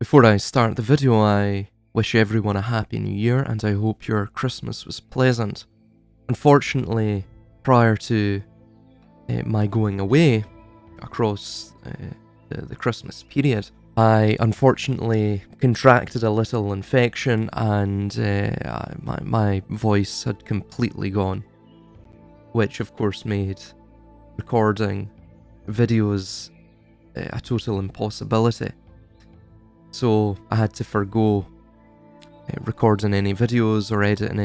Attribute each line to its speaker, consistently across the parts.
Speaker 1: Before I start the video, I wish everyone a happy new year and I hope your Christmas was pleasant. Unfortunately, prior to my going away across the Christmas period, I unfortunately contracted a little infection and my voice had completely gone, which of course made recording videos a total impossibility. So I had to forgo recording any videos or editing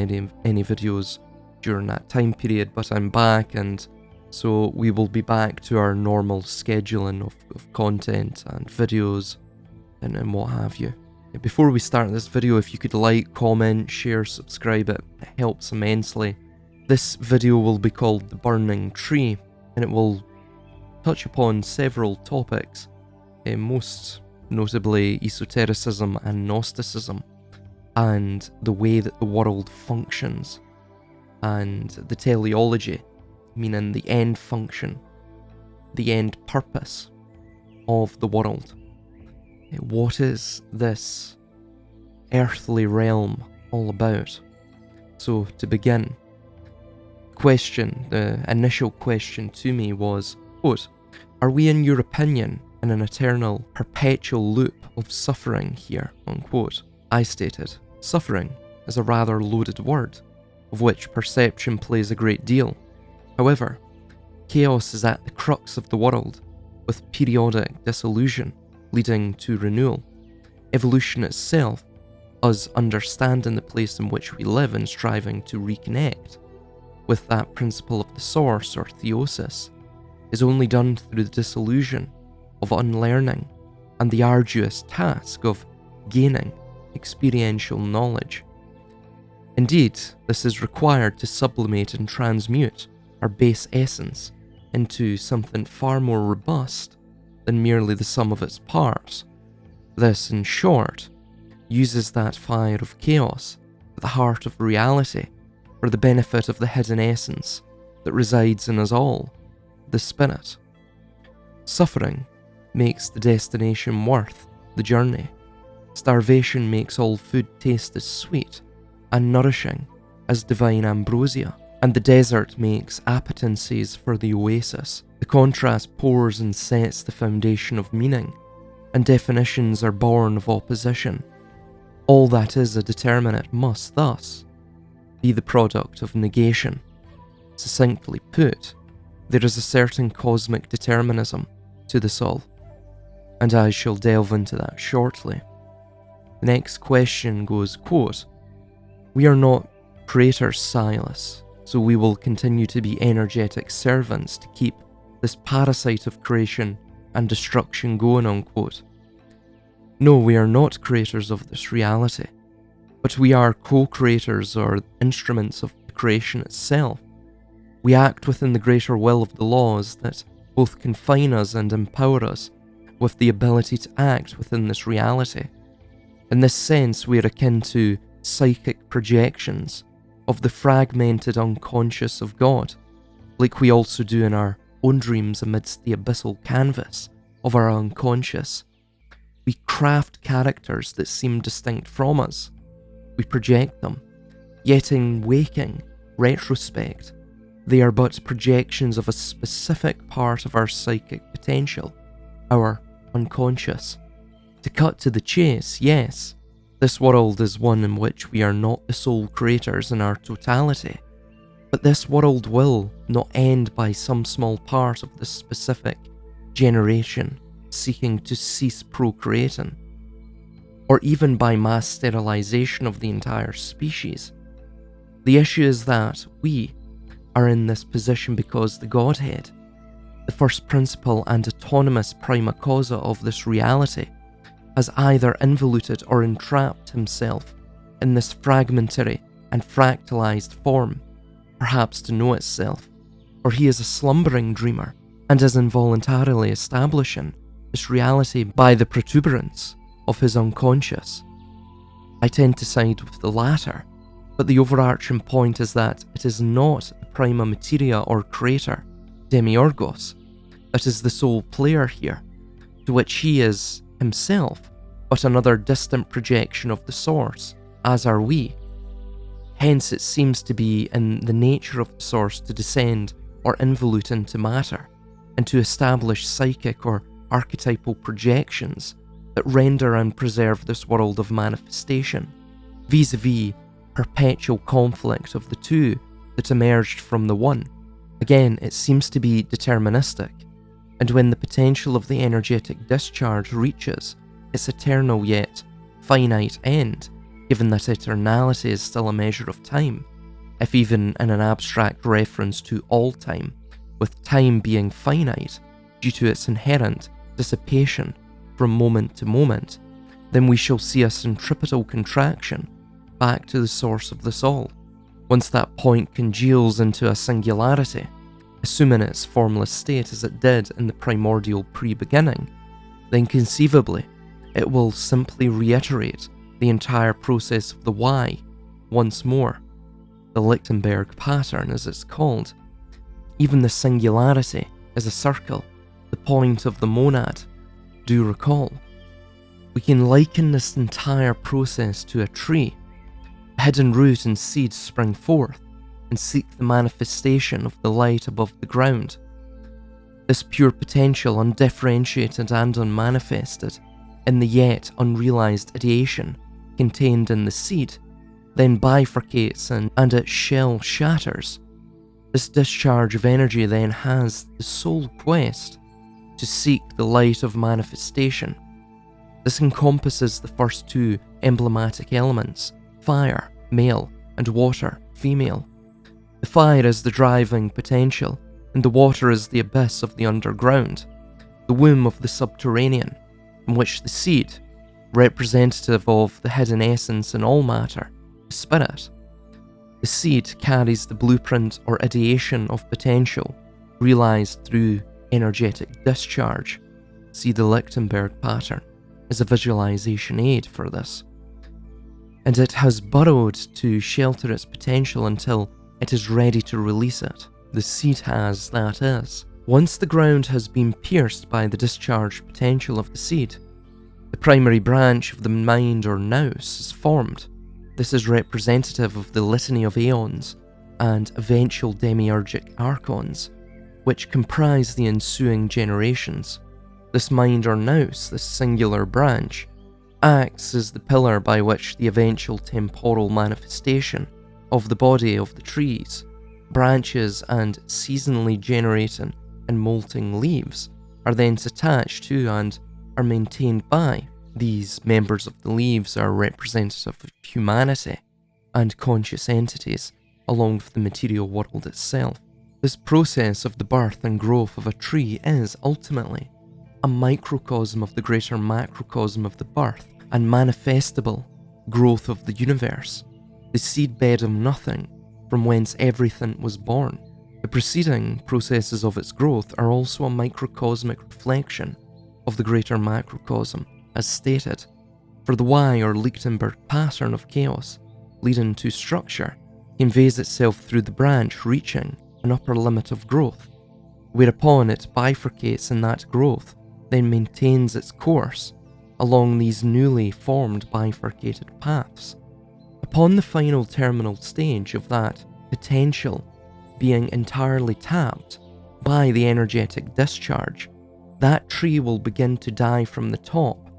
Speaker 1: any videos during that time period, but I'm back, and so we will be back to our normal scheduling of content and videos and what have you. Before we start this video, if you could like, comment, share, subscribe, it helps immensely. This video will be called The Burning Tree, and it will touch upon several topics, most notably esotericism and Gnosticism, and the way that the world functions, and the teleology, meaning the end function, the end purpose of the world. What is this earthly realm all about? So to begin, the initial question to me was, quote, "Are we, in your opinion, in an eternal, perpetual loop of suffering here?" Unquote. I stated, suffering is a rather loaded word, of which perception plays a great deal. However, chaos is at the crux of the world, with periodic dissolution leading to renewal. Evolution itself, us understanding the place in which we live and striving to reconnect with that principle of the source or theosis, is only done through the dissolution of unlearning and the arduous task of gaining experiential knowledge. Indeed, this is required to sublimate and transmute our base essence into something far more robust than merely the sum of its parts. This, in short, uses that fire of chaos at the heart of reality for the benefit of the hidden essence that resides in us all, the spirit. Suffering makes the destination worth the journey. Starvation makes all food taste as sweet and nourishing as divine ambrosia, and the desert makes appetencies for the oasis. The contrast pours and sets the foundation of meaning, and definitions are born of opposition. All that is a determinate must thus be the product of negation. Succinctly put, there is a certain cosmic determinism to this all, and I shall delve into that shortly. The next question goes, quote, "We are not creators, Silas, so we will continue to be energetic servants to keep this parasite of creation and destruction going," unquote. No, we are not creators of this reality, but we are co-creators or instruments of the creation itself. We act within the greater will of the laws that both confine us and empower us with the ability to act within this reality. In this sense, we are akin to psychic projections of the fragmented unconscious of God, like we also do in our own dreams amidst the abyssal canvas of our unconscious. We craft characters that seem distinct from us. We project them, yet in waking retrospect, they are but projections of a specific part of our psychic potential, our unconscious. To cut to the chase, yes, this world is one in which we are not the sole creators in our totality, but this world will not end by some small part of this specific generation seeking to cease procreating, or even by mass sterilization of the entire species. The issue is that we are in this position because the Godhead, the first principle and autonomous prima causa of this reality, has either involuted or entrapped himself in this fragmentary and fractalized form, perhaps to know itself, or he is a slumbering dreamer and is involuntarily establishing this reality by the protuberance of his unconscious. I tend to side with the latter, but the overarching point is that it is not the prima materia or creator, Demi Oros, that is the sole player here, to which he is himself but another distant projection of the source, as are we. Hence it seems to be in the nature of the source to descend or involute into matter, and to establish psychic or archetypal projections that render and preserve this world of manifestation, vis-a-vis perpetual conflict of the two that emerged from the one. Again, it seems to be deterministic, and when the potential of the energetic discharge reaches its eternal yet finite end, given that eternality is still a measure of time, if even in an abstract reference to all time, with time being finite due to its inherent dissipation from moment to moment, then we shall see a centripetal contraction back to the source of this all. Once that point congeals into a singularity, assuming its formless state as it did in the primordial pre-beginning, then conceivably it will simply reiterate the entire process of the why once more, the Lichtenberg pattern as it's called. Even the singularity is a circle, the point of the monad, do recall. We can liken this entire process to a tree. A hidden root and seeds spring forth and seek the manifestation of the light above the ground. This pure potential, undifferentiated and unmanifested, in the yet unrealized ideation contained in the seed, then bifurcates and its shell shatters. This discharge of energy then has the sole quest to seek the light of manifestation. This encompasses the first two emblematic elements, fire, male, and water, female. The fire is the driving potential, and the water is the abyss of the underground, the womb of the subterranean, in which the seed, representative of the hidden essence in all matter, the spirit. The seed carries the blueprint or ideation of potential, realized through energetic discharge. See the Lichtenberg pattern as a visualization aid for this. And it has burrowed to shelter its potential until it is ready to release it. The seed has, that is. Once the ground has been pierced by the discharged potential of the seed, the primary branch of the mind or nous is formed. This is representative of the litany of aeons and eventual demiurgic archons, which comprise the ensuing generations. This mind or nous, this singular branch, acts as the pillar by which the eventual temporal manifestation of the body of the trees, branches, and seasonally generating and molting leaves are thence attached to and are maintained by. These members of the leaves are representative of humanity and conscious entities, along with the material world itself. This process of the birth and growth of a tree is, ultimately, a microcosm of the greater macrocosm of the birth and manifestable growth of the universe, the seedbed of nothing from whence everything was born. The preceding processes of its growth are also a microcosmic reflection of the greater macrocosm, as stated, for the Y or Lichtenberg pattern of chaos, leading to structure, conveys itself through the branch reaching an upper limit of growth, whereupon it bifurcates in that growth, then maintains its course along these newly formed bifurcated paths. Upon the final terminal stage of that potential being entirely tapped by the energetic discharge, that tree will begin to die from the top,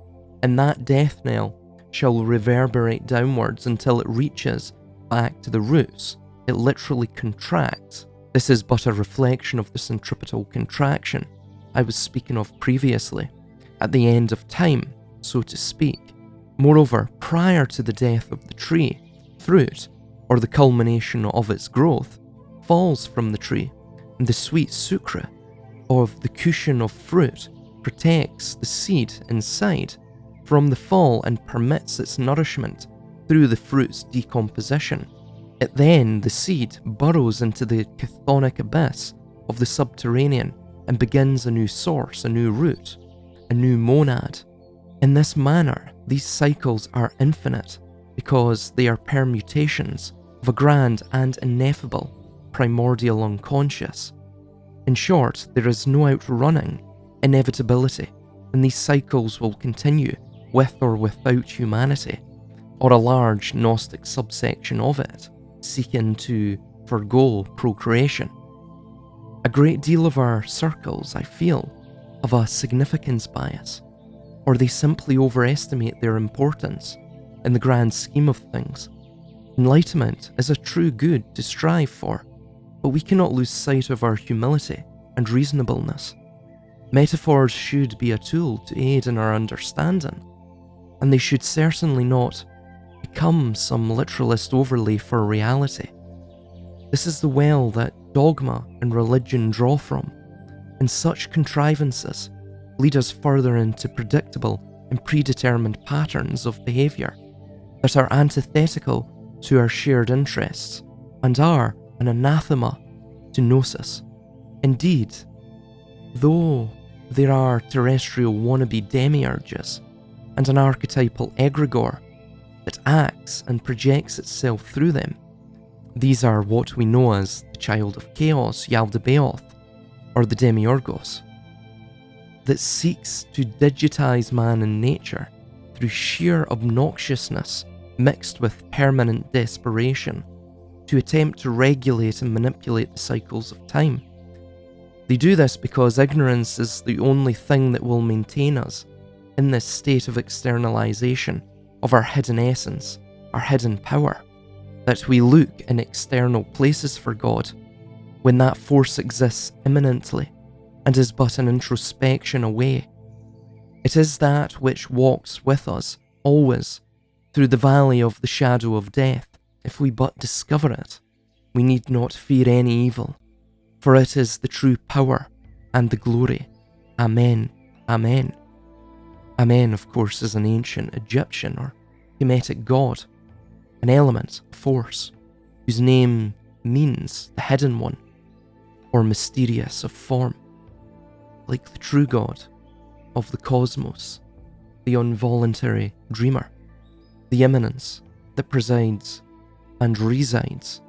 Speaker 1: and that death knell shall reverberate downwards until it reaches back to the roots. It literally contracts. This is but a reflection of the centripetal contraction I was speaking of previously, at the end of time, so to speak. Moreover, prior to the death of the tree, fruit, or the culmination of its growth, falls from the tree, and the sweet sucre of the cushion of fruit protects the seed inside from the fall and permits its nourishment through the fruit's decomposition. It then, the seed, burrows into the chthonic abyss of the subterranean and begins a new source, a new root, a new monad. In this manner, these cycles are infinite because they are permutations of a grand and ineffable primordial unconscious. In short, there is no outrunning inevitability, and these cycles will continue with or without humanity, or a large Gnostic subsection of it, seeking to forgo procreation. A great deal of our circles, I feel, have a significance bias, or they simply overestimate their importance in the grand scheme of things. Enlightenment is a true good to strive for, but we cannot lose sight of our humility and reasonableness. Metaphors should be a tool to aid in our understanding, and they should certainly not become some literalist overlay for reality. This is the well that dogma and religion draw from, and such contrivances lead us further into predictable and predetermined patterns of behaviour that are antithetical to our shared interests and are an anathema to gnosis. Indeed, though there are terrestrial wannabe demiurges and an archetypal egregore that acts and projects itself through them, these are what we know as the Child of Chaos, Yaldabaoth, or the Demiurgos, that seeks to digitize man and nature through sheer obnoxiousness mixed with permanent desperation to attempt to regulate and manipulate the cycles of time. They do this because ignorance is the only thing that will maintain us in this state of externalization of our hidden essence, our hidden power, that we look in external places for God when that force exists immanently and is but an introspection away. It is that which walks with us always through the valley of the shadow of death. If we but discover it, we need not fear any evil, for it is the true power and the glory. Amen. Amen. Amen, of course, is an ancient Egyptian or Kemetic god, an element, a force, whose name means the hidden one, or mysterious of form, like the true God of the cosmos, the involuntary dreamer, the immanence that presides and resides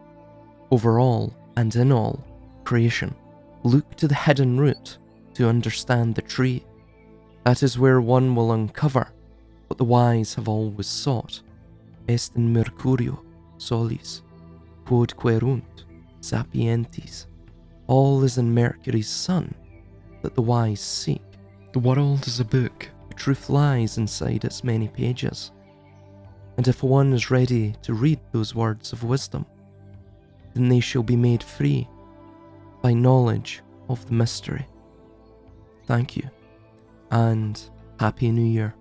Speaker 1: over all and in all creation. Look to the hidden root to understand the tree. That is where one will uncover what the wise have always sought. Est in Mercurio solis, quod querunt sapientis. All is in Mercury's sun that the wise seek. The world is a book. The truth lies inside its many pages. And if one is ready to read those words of wisdom, then they shall be made free by knowledge of the mystery. Thank you, and Happy New Year.